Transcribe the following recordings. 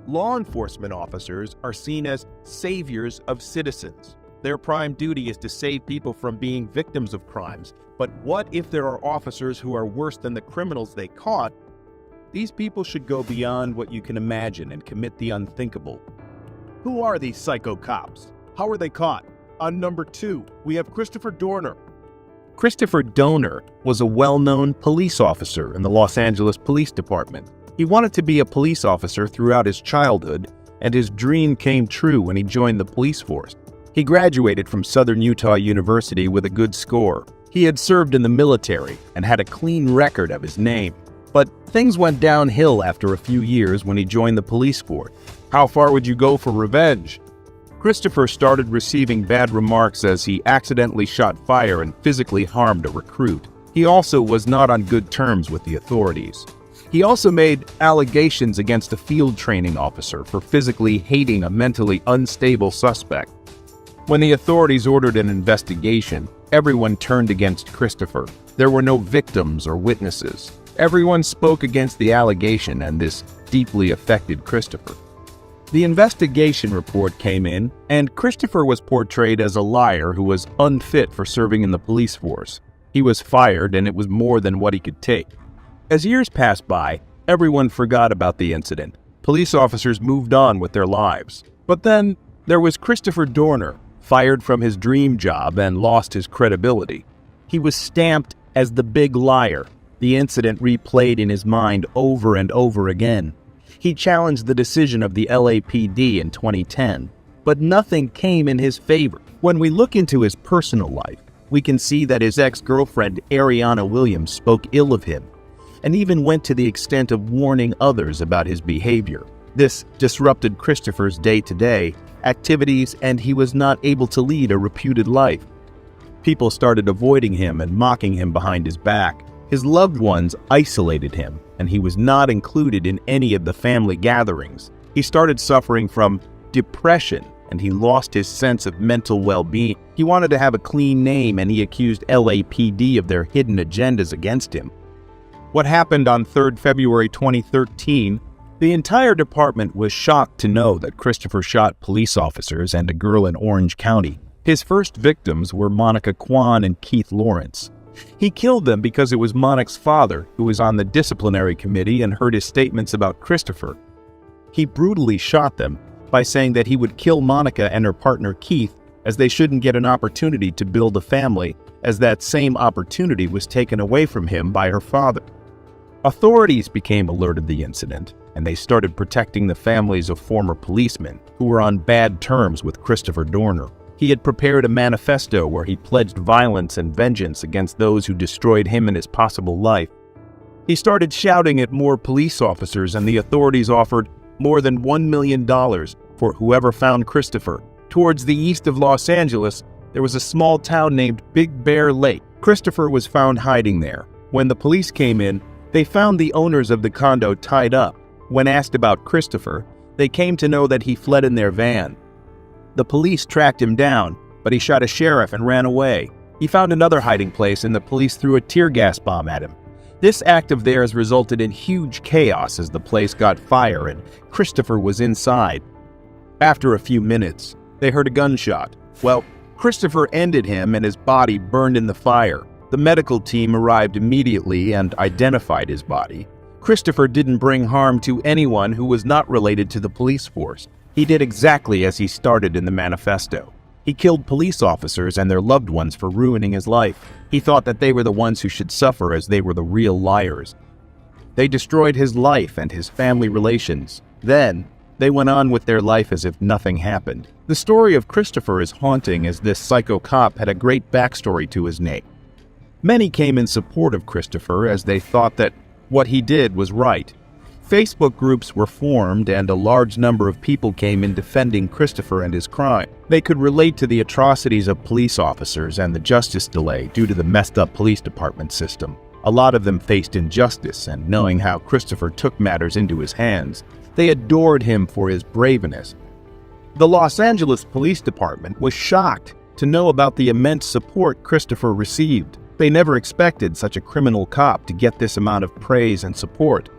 Law enforcement officers are seen as saviors of citizens. Their prime duty is to save people from being victims of crimes. But what if there are officers who are worse than the criminals they caught? These people should go beyond what you can imagine and commit the unthinkable. Who are these psycho cops? How are they caught? On number 2, we have Christopher Dorner. Christopher Dorner was a well-known police officer in the Los Angeles Police Department. He wanted to be a police officer throughout his childhood, and his dream came true when he joined the police force. He graduated from Southern Utah University with a good score. He had served in the military and had a clean record of his name. But things went downhill after a few years when he joined the police force. How far would you go for revenge? Christopher started receiving bad remarks as he accidentally shot fire and physically harmed a recruit. He also was not on good terms with the authorities. He also made allegations against a field training officer for physically hating a mentally unstable suspect. When the authorities ordered an investigation, everyone turned against Christopher. There were no victims or witnesses. Everyone spoke against the allegation, and this deeply affected Christopher. The investigation report came in, and Christopher was portrayed as a liar who was unfit for serving in the police force. He was fired, and it was more than what he could take. As years passed by, everyone forgot about the incident. Police officers moved on with their lives. But then, there was Christopher Dorner, fired from his dream job and lost his credibility. He was stamped as the big liar. The incident replayed in his mind over and over again. He challenged the decision of the LAPD in 2010, but nothing came in his favor. When we look into his personal life, we can see that his ex-girlfriend Ariana Williams spoke ill of him, and even went to the extent of warning others about his behavior. This disrupted Christopher's day-to-day activities, and he was not able to lead a reputed life. People started avoiding him and mocking him behind his back. His loved ones isolated him, and he was not included in any of the family gatherings. He started suffering from depression, and he lost his sense of mental well-being. He wanted to have a clean name, and he accused LAPD of their hidden agendas against him. What happened on 3rd February 2013, the entire department was shocked to know that Christopher shot police officers and a girl in Orange County. His first victims were Monica Kwan and Keith Lawrence. He killed them because it was Monica's father who was on the disciplinary committee and heard his statements about Christopher. He brutally shot them by saying that he would kill Monica and her partner Keith as they shouldn't get an opportunity to build a family, as that same opportunity was taken away from him by her father. Authorities became alerted of the incident, and they started protecting the families of former policemen who were on bad terms with Christopher Dorner. He had prepared a manifesto where he pledged violence and vengeance against those who destroyed him and his possible life. He started shouting at more police officers, and the authorities offered more than $1 million for whoever found Christopher. Towards the east of Los Angeles, there was a small town named Big Bear Lake. Christopher was found hiding there. When the police came in, they found the owners of the condo tied up. When asked about Christopher, they came to know that he fled in their van. The police tracked him down, but he shot a sheriff and ran away. He found another hiding place, and the police threw a tear gas bomb at him. This act of theirs resulted in huge chaos as the place got fire and Christopher was inside. After a few minutes, they heard a gunshot. Well, Christopher ended him and his body burned in the fire. The medical team arrived immediately and identified his body. Christopher didn't bring harm to anyone who was not related to the police force. He did exactly as he started in the manifesto. He killed police officers and their loved ones for ruining his life. He thought that they were the ones who should suffer, as they were the real liars. They destroyed his life and his family relations. Then, they went on with their life as if nothing happened. The story of Christopher is haunting, as this psycho cop had a great backstory to his name. Many came in support of Christopher, as they thought that what he did was right. Facebook groups were formed, and a large number of people came in defending Christopher and his crime. They could relate to the atrocities of police officers and the justice delay due to the messed up police department system. A lot of them faced injustice, and knowing how Christopher took matters into his hands, they adored him for his braveness. The Los Angeles Police Department was shocked to know about the immense support Christopher received. They never expected such a criminal cop to get this amount of praise and support.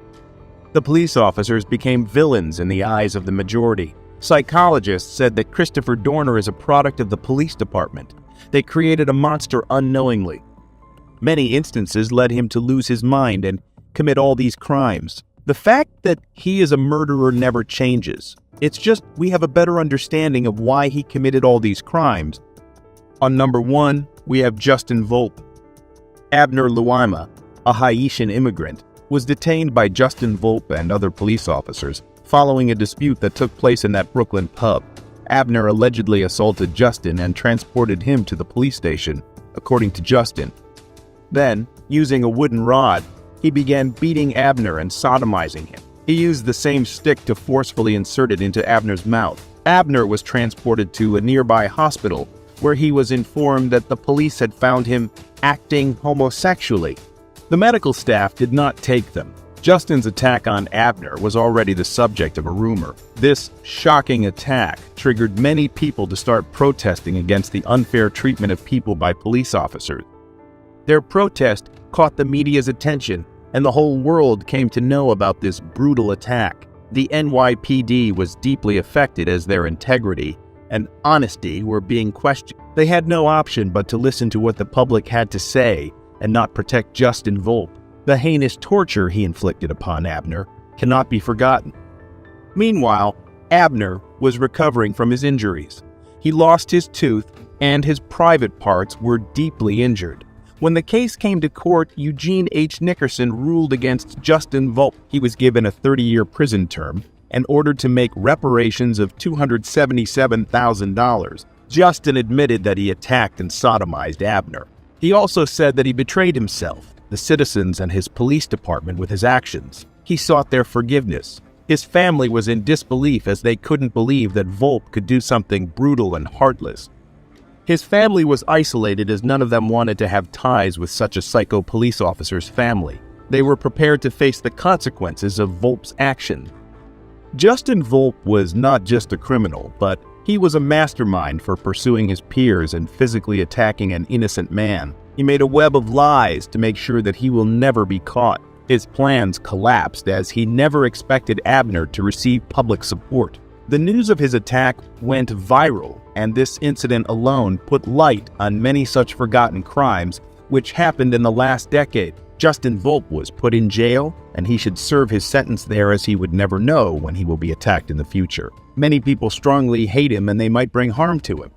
The police officers became villains in the eyes of the majority. Psychologists said that Christopher Dorner is a product of the police department. They created a monster unknowingly. Many instances led him to lose his mind and commit all these crimes. The fact that he is a murderer never changes. It's just we have a better understanding of why he committed all these crimes. On number 1, we have Justin Volpe. Abner Luima, a Haitian immigrant, was detained by Justin Volpe and other police officers following a dispute that took place in that Brooklyn pub. Abner allegedly assaulted Justin and transported him to the police station, according to Justin. Then, using a wooden rod, he began beating Abner and sodomizing him. He used the same stick to forcefully insert it into Abner's mouth. Abner was transported to a nearby hospital, where he was informed that the police had found him acting homosexually. The medical staff did not take them. Justin's attack on Abner was already the subject of a rumor. This shocking attack triggered many people to start protesting against the unfair treatment of people by police officers. Their protest caught the media's attention, and the whole world came to know about this brutal attack. The NYPD was deeply affected as their integrity and honesty were being questioned. They had no option but to listen to what the public had to say and not protect Justin Volpe. The heinous torture he inflicted upon Abner cannot be forgotten. Meanwhile, Abner was recovering from his injuries. He lost his tooth and his private parts were deeply injured. When the case came to court, Eugene H. Nickerson ruled against Justin Volpe. He was given a 30-year prison term and ordered to make reparations of $277,000. Justin admitted that he attacked and sodomized Abner. He also said that he betrayed himself, the citizens, and his police department with his actions. He sought their forgiveness. His family was in disbelief as they couldn't believe that Volpe could do something brutal and heartless. His family was isolated as none of them wanted to have ties with such a psycho police officer's family. They were prepared to face the consequences of Volpe's action. Justin Volpe was not just a criminal, but he was a mastermind for pursuing his peers and physically attacking an innocent man. He made a web of lies to make sure that he will never be caught. His plans collapsed as he never expected Abner to receive public support. The news of his attack went viral, and this incident alone put light on many such forgotten crimes which happened in the last decade. Justin Volpe was put in jail, and he should serve his sentence there as he would never know when he will be attacked in the future. Many people strongly hate him and they might bring harm to him.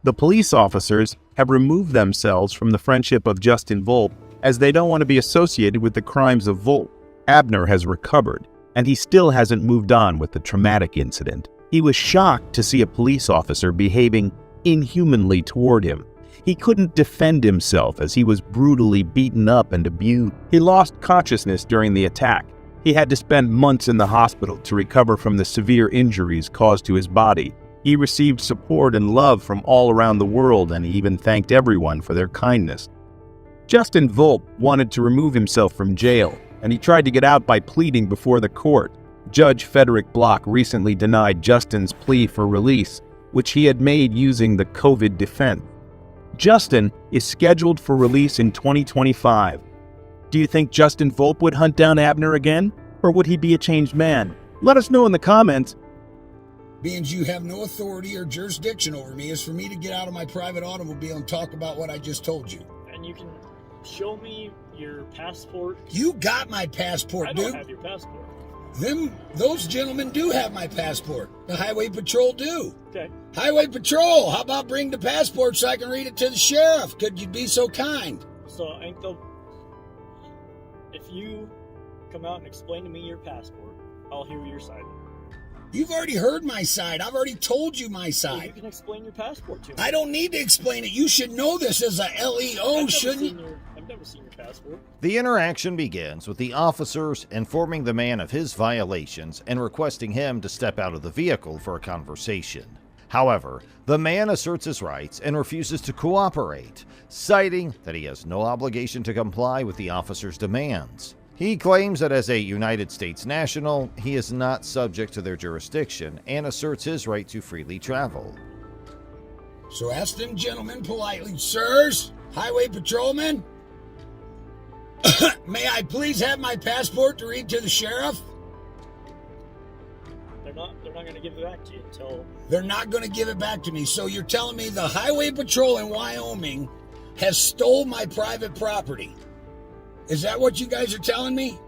The police officers have removed themselves from the friendship of Justin Volpe as they don't want to be associated with the crimes of Volpe. Abner has recovered, and he still hasn't moved on with the traumatic incident. He was shocked to see a police officer behaving inhumanly toward him. He couldn't defend himself as he was brutally beaten up and abused. He lost consciousness during the attack. He had to spend months in the hospital to recover from the severe injuries caused to his body. He received support and love from all around the world, and he even thanked everyone for their kindness. Justin Volpe wanted to remove himself from jail, and he tried to get out by pleading before the court. Judge Frederick Block recently denied Justin's plea for release, which he had made using the COVID defense. Justin is scheduled for release in 2025. Do you think Justin Volpe would hunt down Abner again, or would he be a changed man? Let us know in the comments. Being you have no authority or jurisdiction over me is for me to get out of my private automobile and talk about what I just told you. And you can show me your passport. You got my passport, dude. I don't have your passport. Those gentlemen do have my passport. The Highway Patrol do. Okay. Highway Patrol, how about bring the passport so I can read it to the sheriff? Could you be so kind? So, if you come out and explain to me your passport, I'll hear your side. You've already heard my side. I've already told you my side. Well, you can explain your passport to me. I don't need to explain it. You should know this as a LEO, shouldn't you? I've never seen your passport. The interaction begins with the officers informing the man of his violations and requesting him to step out of the vehicle for a conversation. However, the man asserts his rights and refuses to cooperate, citing that he has no obligation to comply with the officers' demands. He claims that as a United States national, he is not subject to their jurisdiction and asserts his right to freely travel. So ask them gentlemen politely, sirs, highway patrolmen, may I please have my passport to read to the sheriff? They're not going to give it back to you until... They're not going to give it back to me. So you're telling me the Highway Patrol in Wyoming has stole my private property? Is that what you guys are telling me?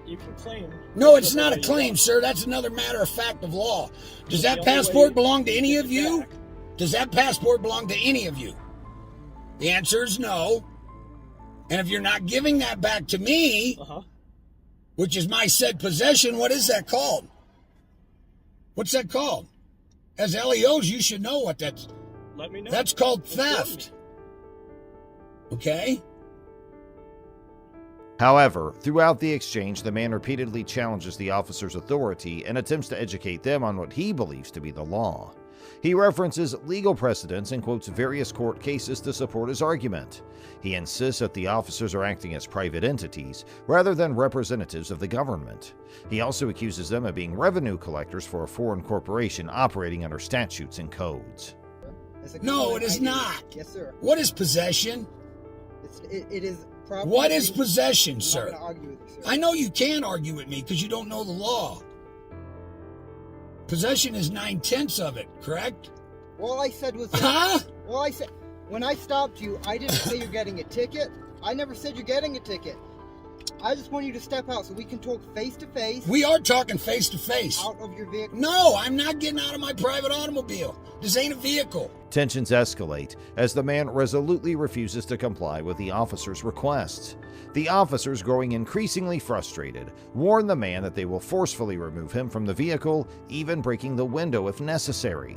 You can claim... No, it's not a claim, sir. That's another matter of fact of law. Does that passport belong to any of you? Does that passport belong to any of you? The answer is no. And if you're not giving that back to me, which is my said possession, what is that called? What's that called? As LEOs, you should know what that's... Let me know. That's called theft. Okay? However, throughout the exchange, the man repeatedly challenges the officer's authority and attempts to educate them on what he believes to be the law. He references legal precedents and quotes various court cases to support his argument. He insists that the officers are acting as private entities rather than representatives of the government. He also accuses them of being revenue collectors for a foreign corporation operating under statutes and codes. No, it is not. Yes, sir. What is possession? It is property. What is possession, I'm sir? not gonna argue with you, sir. I know you can argue with me because you don't know the law. Possession is 9/10 of it, correct? All I said was... Huh? All I said... When I stopped you, I didn't say you're getting a ticket. I never said you're getting a ticket. I just want you to step out so we can talk face to face. We are talking face to face. Out of your vehicle. No, I'm not getting out of my private automobile. This ain't a vehicle. Tensions escalate as the man resolutely refuses to comply with the officer's requests. The officers, growing increasingly frustrated, warn the man that they will forcefully remove him from the vehicle, even breaking the window if necessary.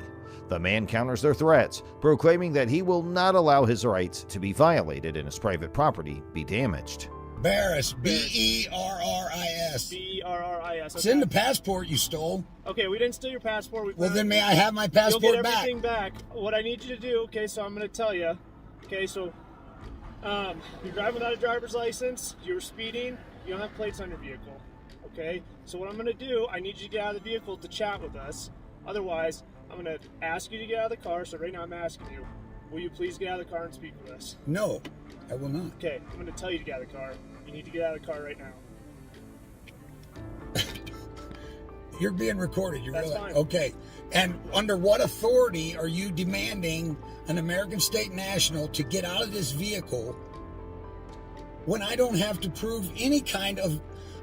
The man counters their threats, proclaiming that he will not allow his rights to be violated and his private property be damaged. Barris, B-E-R-R-I-S. B-E-R-R-I-S. It's in the passport you stole. Okay, we didn't steal your passport. Well, then may I have my passport You'll get back? everything back. What I need you to do, okay, so I'm going to tell you. Okay, so you're driving without a driver's license, you're speeding, you don't have plates on your vehicle. Okay, so what I'm going to do, I need you to get out of the vehicle to chat with us. Otherwise, I'm going to ask you to get out of the car. So right now I'm asking you, will you please get out of the car and speak with us? No, I will not. Okay, I'm going to tell you to get out of the car. You need to get out of the car right now. You're being recorded. You That's realize? fine. Okay. And under what authority are you demanding an American state national to get out of this vehicle when I don't have to prove any kind of...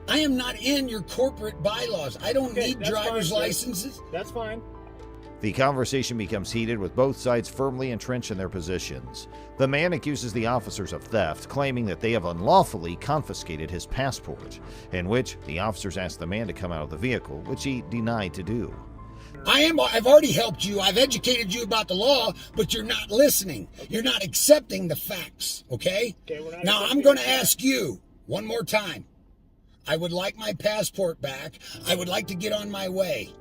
I am not in your corporate bylaws. I don't need driver's licenses. That's fine. The conversation becomes heated with both sides firmly entrenched in their positions. The man accuses the officers of theft, claiming that they have unlawfully confiscated his passport, in which the officers ask the man to come out of the vehicle, which he denied to do. I've already helped you. I've educated you about the law, but you're not listening. You're not accepting the facts, okay? Now I'm going to ask you one more time. I would like my passport back. I would like to get on my way.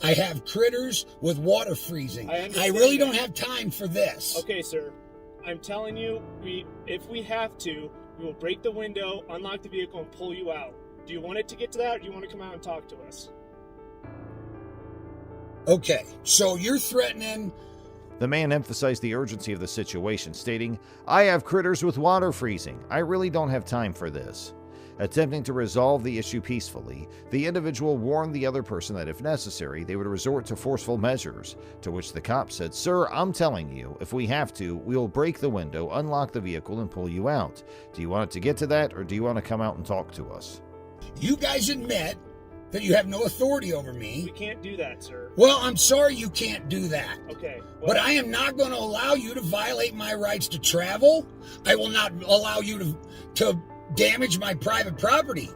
I have critters with water freezing. I really don't have time for this. Okay, sir. I'm telling you, if we have to, we will break the window, unlock the vehicle, and pull you out. Do you want it to get to that, or do you want to come out and talk to us? Okay, so you're threatening... The man emphasized the urgency of the situation, stating, "I have critters with water freezing. I really don't have time for this." Attempting to resolve the issue peacefully, the individual warned the other person that if necessary, they would resort to forceful measures, to which the cop said, "Sir, I'm telling you, if we have to, we will break the window, unlock the vehicle, and pull you out. Do you want it to get to that, or do you want to come out and talk to us?" You guys admit that you have no authority over me. We can't do that, sir. Well, I'm sorry you can't do that. Okay. But I am not going to allow you to violate my rights to travel. I will not allow you to damage my private property.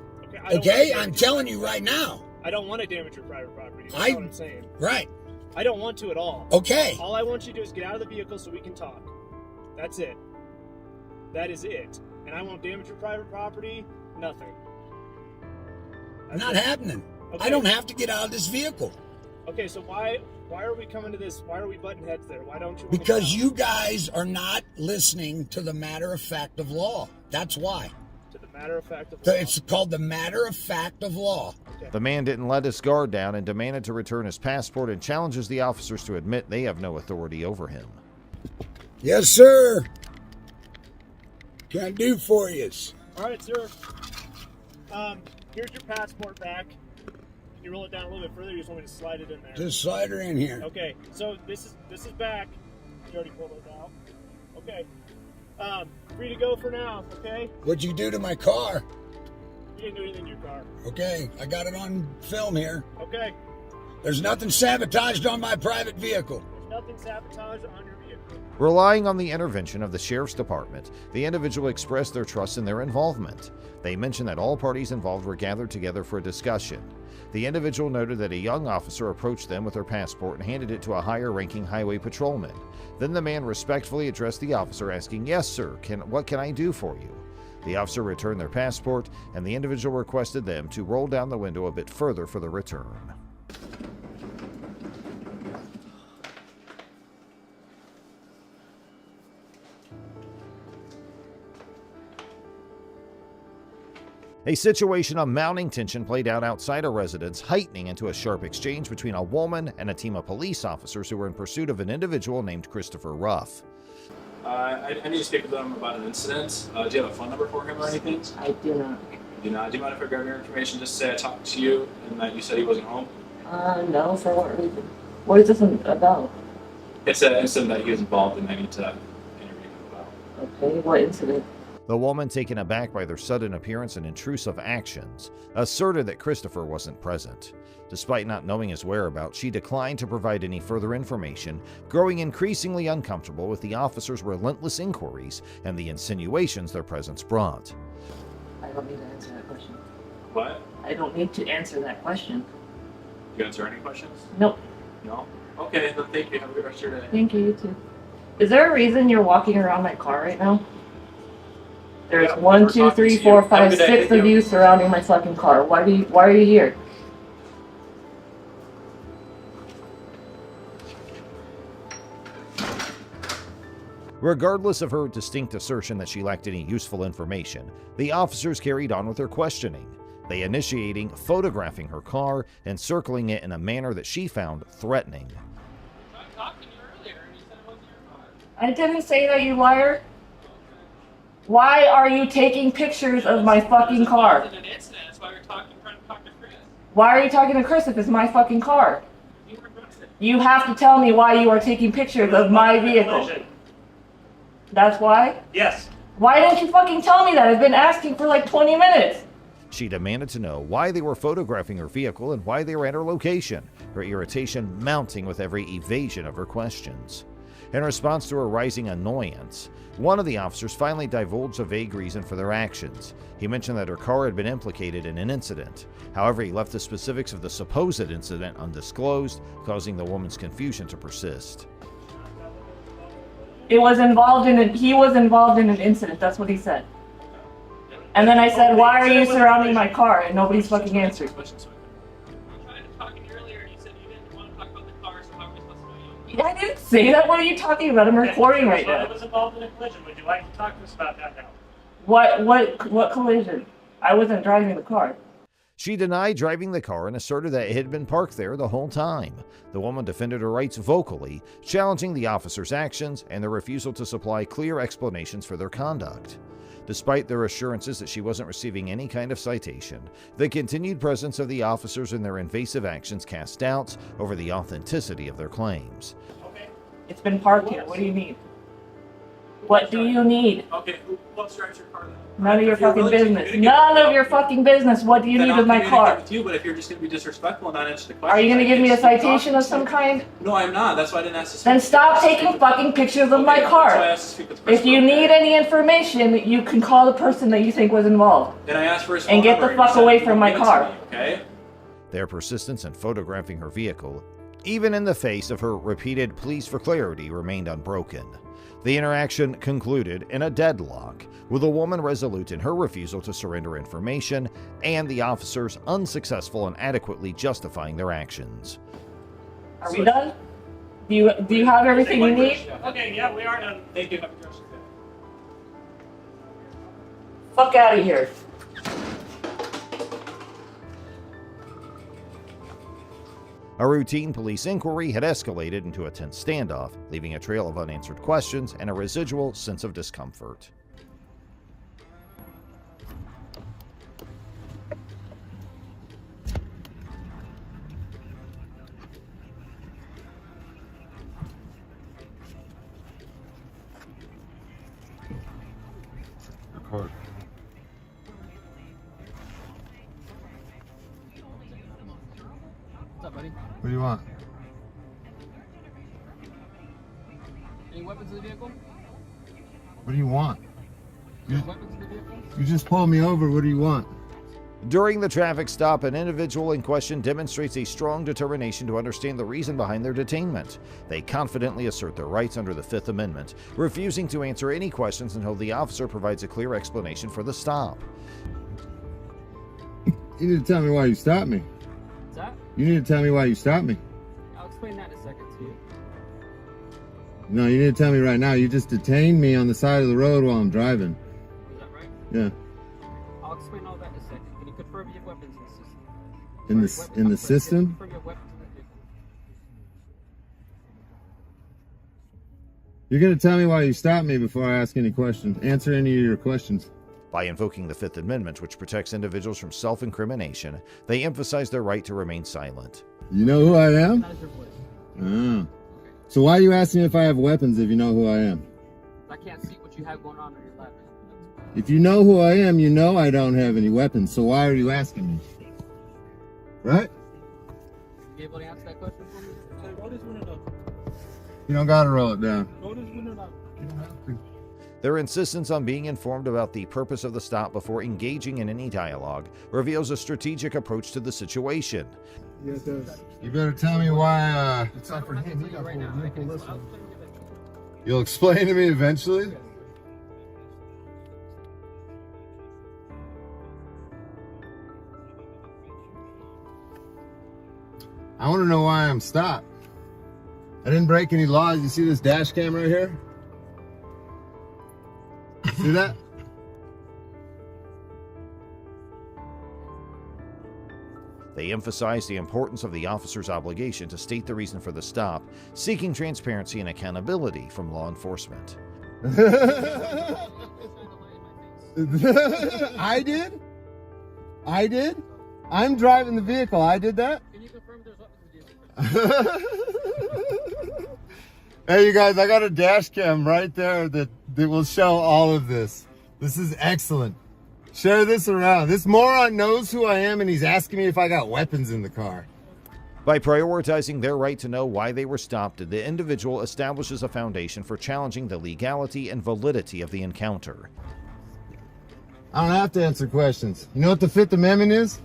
Okay? I'm telling you right now. I don't want to damage your private property. That's what I'm saying. Right. I don't want to at all. Okay. All I want you to do is get out of the vehicle so we can talk. That's it. That is it. And I won't damage your private property. Nothing. Not happening. Okay. I don't have to get out of this vehicle. Okay, so why are we coming to this? Why are we butting heads there? Why don't you? Because you guys are not listening to the matter of fact of law. That's why. To the matter of fact of law. It's called the matter of fact of law. Okay. The man didn't let his guard down and demanded to return his passport and challenges the officers to admit they have no authority over him. Yes, sir. Can I do for you? All right, sir. Here's your passport back. Can you roll it down a little bit further? You just want me to slide it in there? Just slide her in here. Okay, so this is back. You already pulled it out. Okay. Free to go for now, okay? What'd you do to my car? You didn't do anything to your car. Okay, I got it on film here. Okay. There's nothing sabotaged on my private vehicle. There's nothing sabotaged on your vehicle. Relying on the intervention of the sheriff's department, the individual expressed their trust in their involvement. They mentioned that all parties involved were gathered together for a discussion. The individual noted that a young officer approached them with their passport and handed it to a higher-ranking highway patrolman. Then the man respectfully addressed the officer, asking, "Yes, sir, what can I do for you?" The officer returned their passport, and the individual requested them to roll down the window a bit further for the return. A situation of mounting tension played out outside a residence, heightening into a sharp exchange between a woman and a team of police officers who were in pursuit of an individual named Christopher Ruff. I need to speak with him about an incident. Do you have a phone number for him or anything? I do not. You do not? Do you mind if I grab your information? Just say I talked to you and that you said he wasn't home. No, for what reason? What is this about? It's an incident that he was involved in. I need to interview him about. Okay, what incident? The woman, taken aback by their sudden appearance and intrusive actions, asserted that Christopher wasn't present. Despite not knowing his whereabouts, she declined to provide any further information, growing increasingly uncomfortable with the officers' relentless inquiries and the insinuations their presence brought. I don't need to answer that question. What? I don't need to answer that question. You answer any questions? Nope. No? Okay, then thank you. Have a good rest of your day. Thank you, you too. Is there a reason you're walking around my car right now? There's Yeah, 1, we're 2, talking 3, to you. 4, Have a 5, good day. 6 Thank of you. you surrounding my fucking car. Why are you here? Regardless of her distinct assertion that she lacked any useful information, the officers carried on with their questioning. They initiating photographing her car and circling it in a manner that she found threatening. I talked to you earlier and you said it wasn't your car. I didn't say that, you liar. Why are you taking pictures of my fucking car? An incident. That's why we're trying to talk to Chris. Why are you talking to Chris if it's my fucking car? You were arrested. You have to tell me why you are taking pictures of my vehicle. That's why? Yes. Why didn't you fucking tell me that? I've been asking for like 20 minutes. She demanded to know why they were photographing her vehicle and why they were at her location, her irritation mounting with every evasion of her questions. In response to her rising annoyance, one of the officers finally divulged a vague reason for their actions. He mentioned that her car had been implicated in an incident. However, he left the specifics of the supposed incident undisclosed, causing the woman's confusion to persist. He was involved in an incident, that's what he said. And then I said, why are you surrounding my car? And nobody's fucking answered. I tried to talk to you earlier and you said you didn't want to talk about the car, so how are we supposed to know you? I didn't say that, what are you talking about? I'm recording right I now. was involved in a collision. Would you like to talk to us about that now? What collision? I wasn't driving the car. She denied driving the car and asserted that it had been parked there the whole time. The woman defended her rights vocally, challenging the officers' actions and their refusal to supply clear explanations for their conduct. Despite their assurances that she wasn't receiving any kind of citation, the continued presence of the officers and their invasive actions cast doubts over the authenticity of their claims. Okay. It's been parked here, what do you need? What do you need? Okay, what's drives your car then? None of your If you're fucking willing to business. communicate None with of your fucking business. What do you then need I'll with my communicate car? with you, but if you're just going to be disrespectful and not answer the question, Are you gonna give me a citation of some kind? No, I'm not. That's why I didn't ask to Then speak. stop taking fucking pictures of my Okay, that's why I car. asked to speak with the If you person. need any information, you can call the person that you think was involved. Then I asked for his And phone get number the fuck you said away you from would my give it to car. me, okay? Their persistence in photographing her vehicle, even in the face of her repeated pleas for clarity, remained unbroken. The interaction concluded in a deadlock, with the woman resolute in her refusal to surrender information and the officers unsuccessful in adequately justifying their actions. Are we done? Do you have everything you need? Okay, yeah, we are done. Thank you. Have a good rest of your day. Fuck out of here. A routine police inquiry had escalated into a tense standoff, leaving a trail of unanswered questions and a residual sense of discomfort. report. What's up, buddy? What do you want? Any weapons in the vehicle? What do you want? Weapons in the vehicle? You just pulled me over. What do you want? During the traffic stop, an individual in question demonstrates a strong determination to understand the reason behind their detainment. They confidently assert their rights under the Fifth Amendment, refusing to answer any questions until the officer provides a clear explanation for the stop. You need to tell me why you stopped me. What's that? You need to tell me why you stopped me. I'll explain that in a second to you. No, you need to tell me right now. You just detained me on the side of the road while I'm driving. Is that right? Yeah. I'll explain all that in a second. Can you confirm you have weapons in the system? In the system? Confirm you have weapons in the vehicle. You're gonna tell me why you stopped me before I ask any questions. Answer any of your questions. By invoking the Fifth Amendment, which protects individuals from self-incrimination, they emphasize their right to remain silent. You know who I am? That is your voice. Ah. So why are you asking me if I have weapons if you know who I am? I can't see what you have going on your lap. If you know who I am, you know I don't have any weapons. So why are you asking me? Right? You able to answer that question for me? You don't gotta roll it down. Their insistence on being informed about the purpose of the stop before engaging in any dialogue reveals a strategic approach to the situation. Yeah, it does. You better tell me why, It's not for him. He got right now. You'll explain to me eventually? I want to know why I'm stopped. I didn't break any laws. You see this dash cam right here? See that? They emphasize the importance of the officer's obligation to state the reason for the stop, seeking transparency and accountability from law enforcement. I did? I did? I'm driving the vehicle. I did that? Can you confirm there's weapons in the vehicle? Hey, you guys, I got a dash cam right there that will show all of this. This is excellent. Share this around. This moron knows who I am and he's asking me if I got weapons in the car. By prioritizing their right to know why they were stopped, the individual establishes a foundation for challenging the legality and validity of the encounter. I don't have to answer questions. You know what the Fifth Amendment is?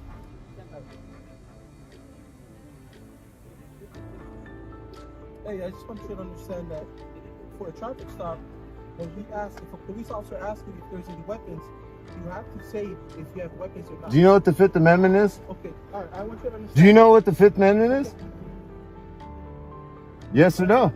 Hey, I just want you to understand that for a traffic stop, when we ask, if a police officer asks you if there's any weapons, you have to say if you have weapons or not. Do you know what the Fifth Amendment is? Okay, all right, I want you to understand. Do you know what the Fifth Amendment is? Yes or no?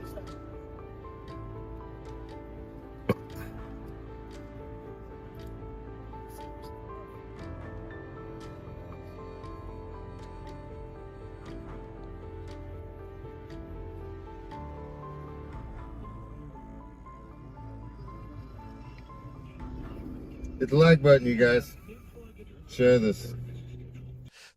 Hit the like button, you guys. Share this.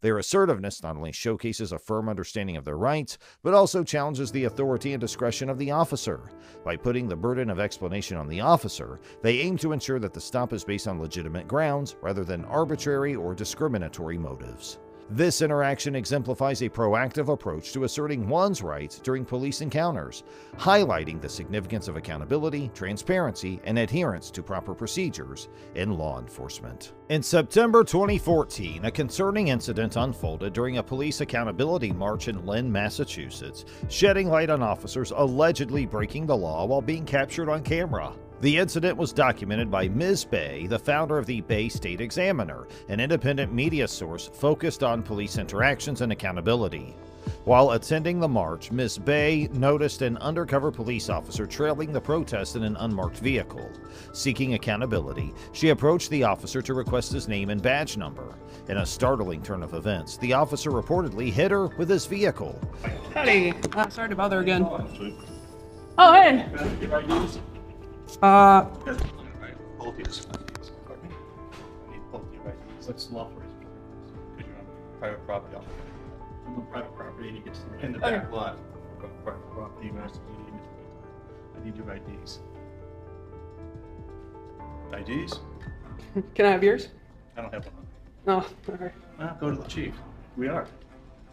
Their assertiveness not only showcases a firm understanding of their rights, but also challenges the authority and discretion of the officer. By putting the burden of explanation on the officer, they aim to ensure that the stop is based on legitimate grounds rather than arbitrary or discriminatory motives. This interaction exemplifies a proactive approach to asserting one's rights during police encounters, highlighting the significance of accountability, transparency, and adherence to proper procedures in law enforcement. In September 2014, a concerning incident unfolded during a police accountability march in Lynn, Massachusetts, shedding light on officers allegedly breaking the law while being captured on camera. The incident was documented by Ms. Bay, the founder of the Bay State Examiner, an independent media source focused on police interactions and accountability. While attending the march, Ms. Bay noticed an undercover police officer trailing the protest in an unmarked vehicle. Seeking accountability, she approached the officer to request his name and badge number. In a startling turn of events, the officer reportedly hit her with his vehicle. Howdy. Sorry to bother again. Oh, hey. What's the law for his because you're on private property. I'm on private property and he gets in the back lot. Private property, I need your IDs. IDs? Can I have yours? I don't have one. Oh, okay. Well, go to the chief. We are.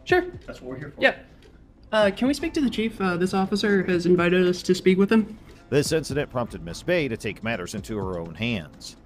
Sure. That's what we're here for. Yeah. Can we speak to the chief? This officer has invited us to speak with him. This incident prompted Miss Bay to take matters into her own hands.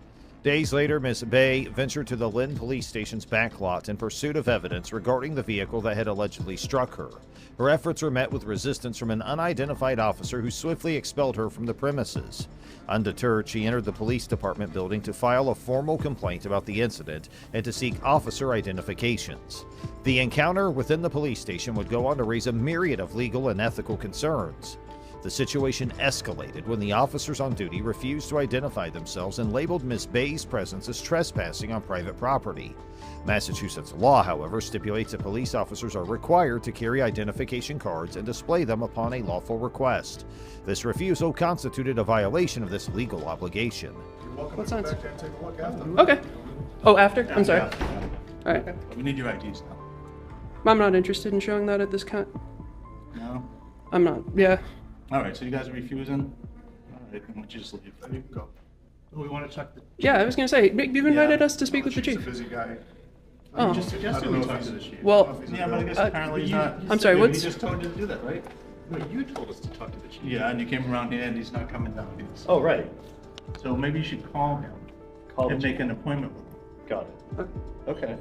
Days later, Miss Bay ventured to the Lynn Police Station's back lot in pursuit of evidence regarding the vehicle that had allegedly struck her. Her efforts were met with resistance from an unidentified officer who swiftly expelled her from the premises. Undeterred, she entered the police department building to file a formal complaint about the incident and to seek officer identifications. The encounter within the police station would go on to raise a myriad of legal and ethical concerns. The situation escalated when the officers on duty refused to identify themselves and labeled Miss Bay's presence as trespassing on private property. Massachusetts law, however, stipulates that police officers are required to carry identification cards and display them upon a lawful request. This refusal constituted a violation of this legal obligation. What sense? Okay. Oh, after? I'm sorry. All right. We need your IDs now. I'm not interested in showing that at this time. No? I'm not. Yeah. All right, so you guys are refusing? All right, why don't you just leave? You can go. We want to check the... Yeah, I was gonna say, you've invited us to speak with the chief. Busy guy. Oh. You just suggested we talk to the chief. Well, Yeah, but I guess apparently he's not... I'm sorry, He what's... just told you to do that, right? No, you told us to talk to the chief. Yeah, and you came around here and he's not coming down here. Oh, right. So maybe you should call him Call and the make an appointment with him. Got it. Okay,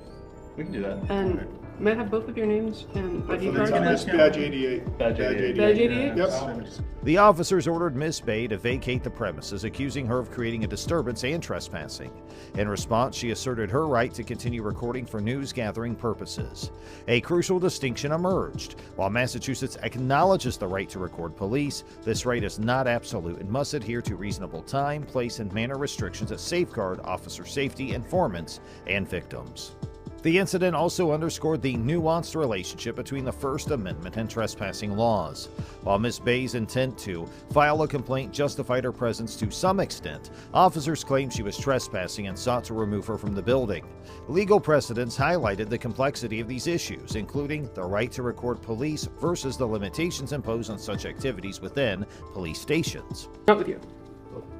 we can do that. And may I have both of your names and ID cards? It's badge 88. Badge 88. Badge 88? Yep. The officers ordered Miss Bay to vacate the premises, accusing her of creating a disturbance and trespassing. In response, she asserted her right to continue recording for news-gathering purposes. A crucial distinction emerged. While Massachusetts acknowledges the right to record police, this right is not absolute and must adhere to reasonable time, place, and manner restrictions that safeguard officer safety, informants, and victims. The incident also underscored the nuanced relationship between the First Amendment and trespassing laws. While Ms. Bay's intent to file a complaint justified her presence to some extent, officers claimed she was trespassing and sought to remove her from the building. Legal precedents highlighted the complexity of these issues, including the right to record police versus the limitations imposed on such activities within police stations. Not with you.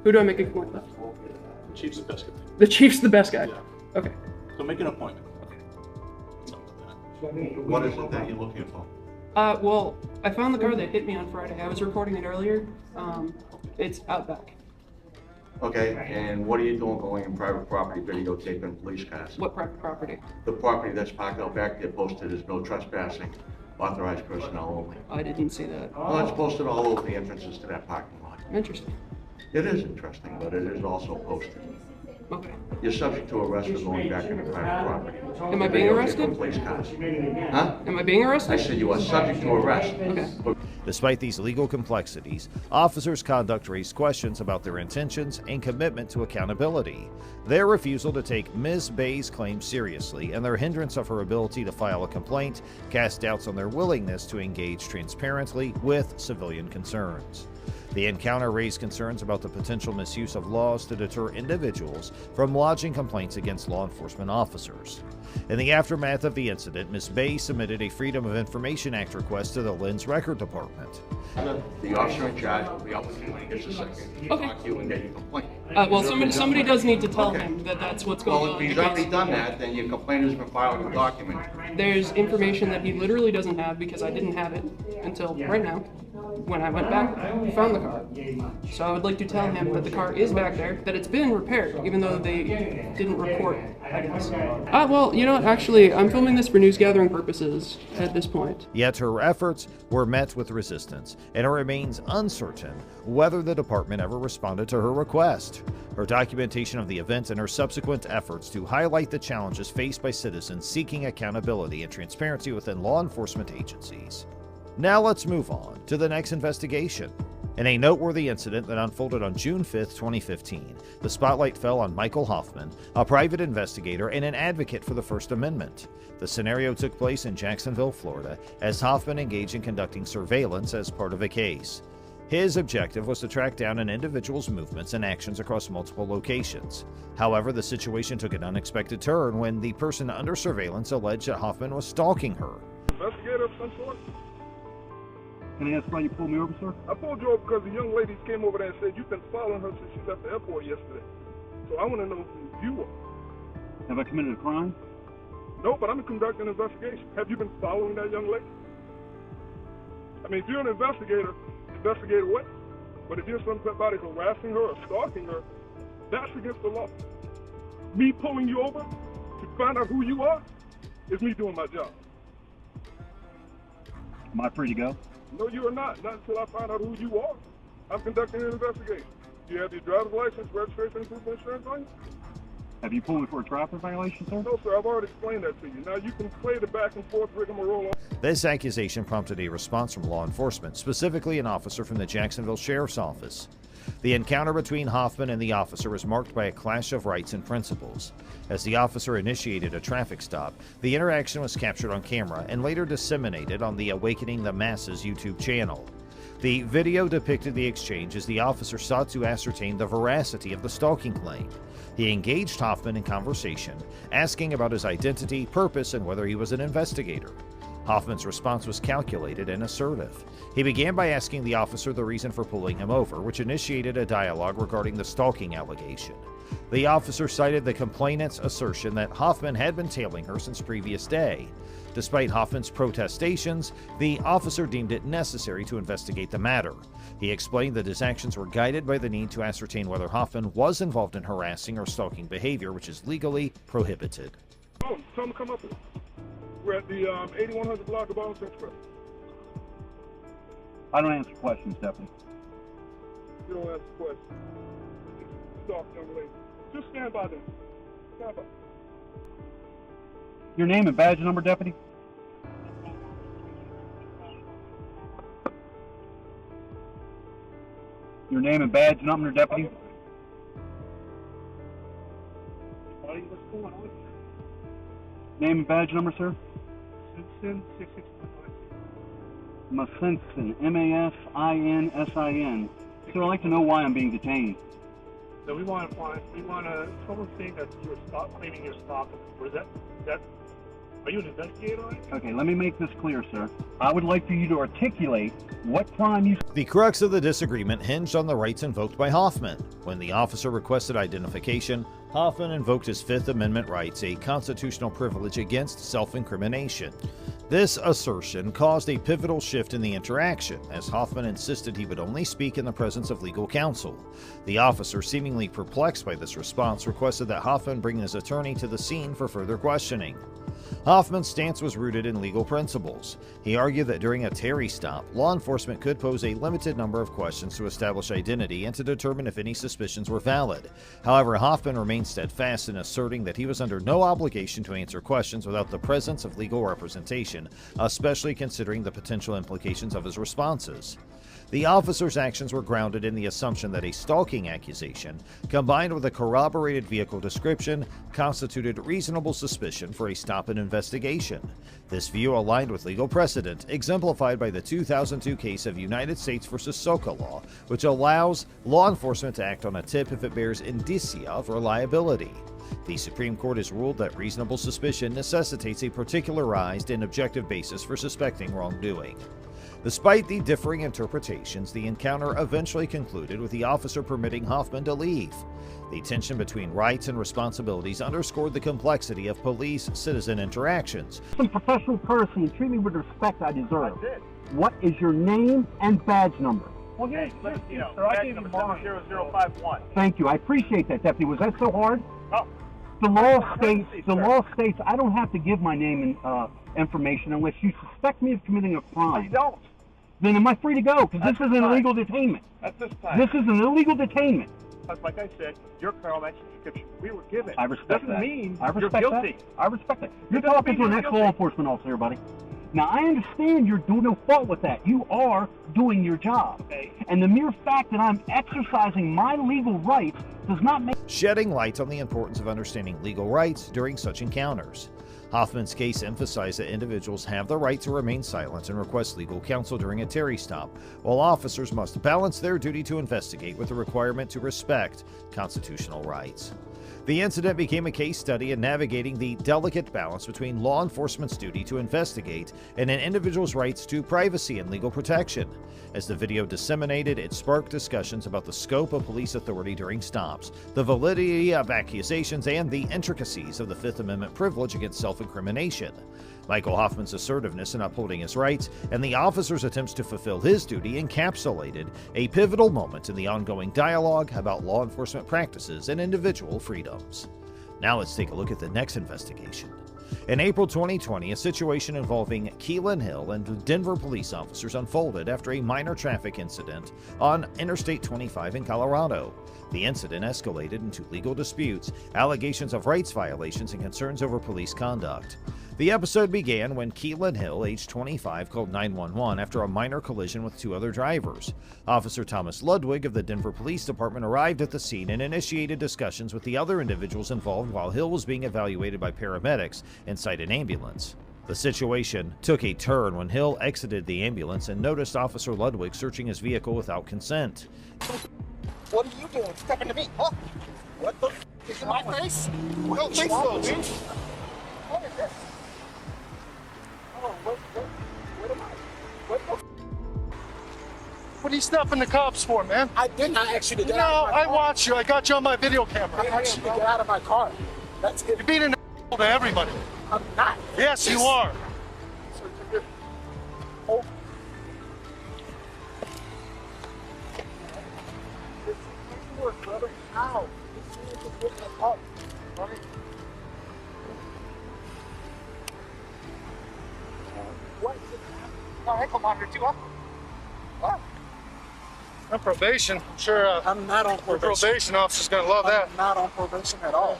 Who do I make a complaint with? The chief's the best guy. The chief's the best guy. Yeah. Okay. So make an appointment. What is it that you're looking for? Well, I found the car that hit me on Friday. I was recording it earlier. It's out back. Okay, and what are you doing going in private property videotaping police cars? What private property? The property that's parked out back there posted as no trespassing, authorized personnel only. I didn't see that. Well, it's posted all over the entrances to that parking lot. Interesting. It is interesting, but it is also posted. Okay. You're subject to arrest for going back into private property. Am I being arrested? Police cars. Huh? Am I being arrested? I said you are subject to arrest. Okay. Despite these legal complexities, officers' conduct raised questions about their intentions and commitment to accountability. Their refusal to take Ms. Bay's claims seriously and their hindrance of her ability to file a complaint cast doubts on their willingness to engage transparently with civilian concerns. The encounter raised concerns about the potential misuse of laws to deter individuals from lodging complaints against law enforcement officers. In the aftermath of the incident, Ms. Bay submitted a Freedom of Information Act request to the Lynn's Record Department. The officer in charge will be up with you when he gets a second. Okay. Talk to you and get your complaint. Well, somebody does need to tell him that that's what's going Well, on. if he's already done that, then your complaint has been filed with the document. There's information that he literally doesn't have because I didn't have it until right now. When I went back, I found the car. So I would like to tell him that the car is back there, that it's been repaired, even though they didn't report it, I guess. Well, you know what, actually, I'm filming this for news gathering purposes at this point. Yet her efforts were met with resistance, and it remains uncertain whether the department ever responded to her request. Her documentation of the event and her subsequent efforts to highlight the challenges faced by citizens seeking accountability and transparency within law enforcement agencies. Now let's move on to the next investigation. In a noteworthy incident that unfolded on June 5, 2015, the spotlight fell on Michael Hoffman, a private investigator and an advocate for the First Amendment. The scenario took place in Jacksonville, Florida, as Hoffman engaged in conducting surveillance as part of a case. His objective was to track down an individual's movements and actions across multiple locations. However, the situation took an unexpected turn when the person under surveillance alleged that Hoffman was stalking her. Investigator of some sort? Can I ask why you pulled me over, sir? I pulled you over because the young ladies came over there and said you've been following her since she left the airport yesterday. So I want to know who you are. Have I committed a crime? No, but I'm conducting an investigation. Have you been following that young lady? I mean, if you're an investigator, investigate away. But if you're somebody harassing her or stalking her, that's against the law. Me pulling you over to find out who you are is me doing my job. Am I free to go? No, you are not. Not until I find out who you are. I'm conducting an investigation. Do you have your driver's license, registration, and proof of insurance on you? Have you pulled me for a traffic violation, sir? No, sir. I've already explained that to you. Now you can play the back and forth rigmarole. This accusation prompted a response from law enforcement, specifically an officer from the Jacksonville Sheriff's Office. The encounter between Hoffman and the officer was marked by a clash of rights and principles. As the officer initiated a traffic stop, the interaction was captured on camera and later disseminated on the Awakening the Masses YouTube channel. The video depicted the exchange as the officer sought to ascertain the veracity of the stalking claim. He engaged Hoffman in conversation, asking about his identity, purpose, and whether he was an investigator. Hoffman's response was calculated and assertive. He began by asking the officer the reason for pulling him over, which initiated a dialogue regarding the stalking allegation. The officer cited the complainant's assertion that Hoffman had been tailing her since previous day. Despite Hoffman's protestations, the officer deemed it necessary to investigate the matter. He explained that his actions were guided by the need to ascertain whether Hoffman was involved in harassing or stalking behavior, which is legally prohibited. Oh, tell them to come up here. We're at the 8100 block of Boston Express. I don't answer questions, Deputy. You don't answer questions. Stop, young lady. Just stand by them. Stand by. Your name and badge number, Deputy? Your name and badge number, Deputy? What's going on? Name and badge number, sir? Simpson 661. Masinsin, M-A-S-I-N-S-I-N. Sir, I'd like to know why I'm being detained. So we want to, someone saying that you're claiming you're stalking. What is that? Are you an investigator? Okay, let me make this clear, sir. I would like for you to articulate what crime you... The crux of the disagreement hinged on the rights invoked by Hoffman. When the officer requested identification, Hoffman invoked his Fifth Amendment rights, a constitutional privilege against self-incrimination. This assertion caused a pivotal shift in the interaction, as Hoffman insisted he would only speak in the presence of legal counsel. The officer, seemingly perplexed by this response, requested that Hoffman bring his attorney to the scene for further questioning. Hoffman's stance was rooted in legal principles. He argued that during a Terry stop, law enforcement could pose a limited number of questions to establish identity and to determine if any suspicions were valid. However, Hoffman remained steadfast in asserting that he was under no obligation to answer questions without the presence of legal representation, especially considering the potential implications of his responses. The officer's actions were grounded in the assumption that a stalking accusation, combined with a corroborated vehicle description, constituted reasonable suspicion for a stop and investigation. This view aligned with legal precedent, exemplified by the 2002 case of United States v. Sokolow, which allows law enforcement to act on a tip if it bears indicia of reliability. The Supreme Court has ruled that reasonable suspicion necessitates a particularized and objective basis for suspecting wrongdoing. Despite the differing interpretations, the encounter eventually concluded with the officer permitting Hoffman to leave. The tension between rights and responsibilities underscored the complexity of police-citizen interactions. Some professional courtesy and treat me with the respect I deserve. What is your name and badge number? Well, here's sir, I gave you 70051. Thank you. I appreciate that, Deputy. Was that so hard? Oh. The law states I don't have to give my name and information unless you suspect me of committing a crime. You don't. Then am I free to go? Because this is an illegal detainment. At this time. This is an illegal detainment. But like I said, your criminal description we were given. I respect doesn't mean I respect you're guilty. that. I respect that. You're talking to an ex-law enforcement officer here, buddy. Now, I understand you're doing no fault with that. You are doing your job. Okay. And the mere fact that I'm exercising my legal rights does not make... Shedding light on the importance of understanding legal rights during such encounters. Hoffman's case emphasized that individuals have the right to remain silent and request legal counsel during a Terry stop, while officers must balance their duty to investigate with the requirement to respect constitutional rights. The incident became a case study in navigating the delicate balance between law enforcement's duty to investigate and an individual's rights to privacy and legal protection. As the video disseminated, it sparked discussions about the scope of police authority during stops, the validity of accusations, and the intricacies of the Fifth Amendment privilege against self-incrimination. Michael Hoffman's assertiveness in upholding his rights and the officer's attempts to fulfill his duty encapsulated a pivotal moment in the ongoing dialogue about law enforcement practices and individual freedoms. Now let's take a look at the next investigation. In April 2020, a situation involving Keelan Hill and Denver police officers unfolded after a minor traffic incident on Interstate 25 in Colorado. The incident escalated into legal disputes, allegations of rights violations, and concerns over police conduct. The episode began when Keelan Hill, age 25, called 911 after a minor collision with two other drivers. Officer Thomas Ludwig of the Denver Police Department arrived at the scene and initiated discussions with the other individuals involved while Hill was being evaluated by paramedics inside an ambulance. The situation took a turn when Hill exited the ambulance and noticed Officer Ludwig searching his vehicle without consent. What are you doing? Stepping to me, huh? What the f*** is in my face? Don't think so, dude. What is this? Oh, what am I? What the f***? What are you stopping the cops for, man? I did not ask you to get no, out of my car. I watched you. I got you on my video camera. I asked you to get out of my car. That's it. You're being an to everybody. I'm not. Yes, you are. Oh. Brother, ow. Up, right? What? Oh, hey, come on here too, huh? What? On probation. I'm sure I'm not on probation. The probation officer's gonna love that. I'm not on probation at all.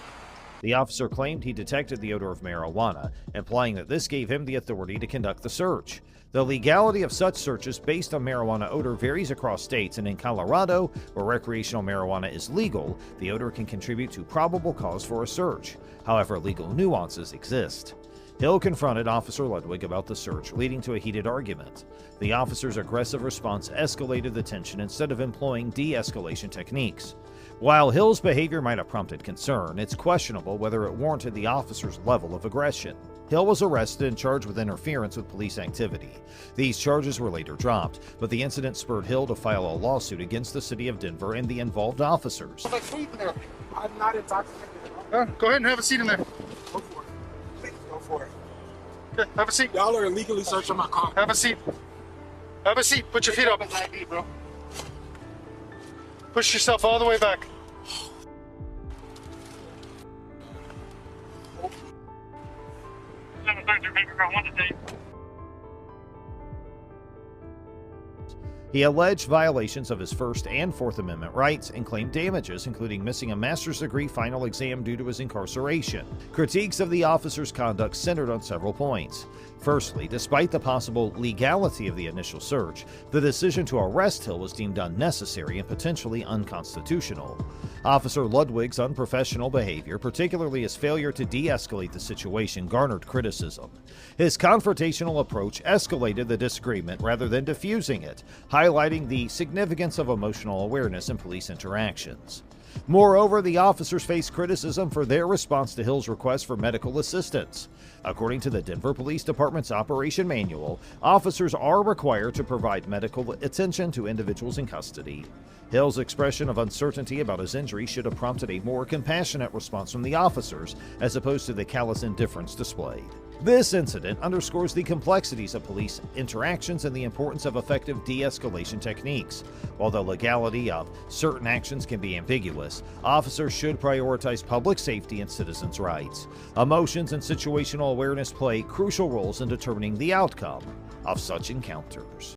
The officer claimed he detected the odor of marijuana, implying that this gave him the authority to conduct the search. The legality of such searches based on marijuana odor varies across states, and in Colorado, where recreational marijuana is legal, the odor can contribute to probable cause for a search. However, legal nuances exist. Hill confronted Officer Ludwig about the search, leading to a heated argument. The officer's aggressive response escalated the tension instead of employing de-escalation techniques. While Hill's behavior might have prompted concern, it's questionable whether it warranted the officer's level of aggression. Hill was arrested and charged with interference with police activity. These charges were later dropped, but the incident spurred Hill to file a lawsuit against the city of Denver and the involved officers. I'm not intoxicated. Go ahead and have a seat in there. Go for it. Please go for it. Okay, have a seat. Y'all are illegally searching my car. Have a seat. Have a seat. Put your feet up. ID, bro. Push yourself all the way back. He alleged violations of his First and Fourth Amendment rights and claimed damages, including missing a master's degree final exam due to his incarceration. Critiques of the officer's conduct centered on several points. Firstly, despite the possible legality of the initial search, the decision to arrest Hill was deemed unnecessary and potentially unconstitutional. Officer Ludwig's unprofessional behavior, particularly his failure to de-escalate the situation, garnered criticism. His confrontational approach escalated the disagreement rather than diffusing it, highlighting the significance of emotional awareness in police interactions. Moreover, the officers faced criticism for their response to Hill's request for medical assistance. According to the Denver Police Department's Operation Manual, officers are required to provide medical attention to individuals in custody. Hill's expression of uncertainty about his injury should have prompted a more compassionate response from the officers, as opposed to the callous indifference displayed. This incident underscores the complexities of police interactions and the importance of effective de-escalation techniques. While the legality of certain actions can be ambiguous, officers should prioritize public safety and citizens' rights. Emotions and situational awareness play crucial roles in determining the outcome of such encounters.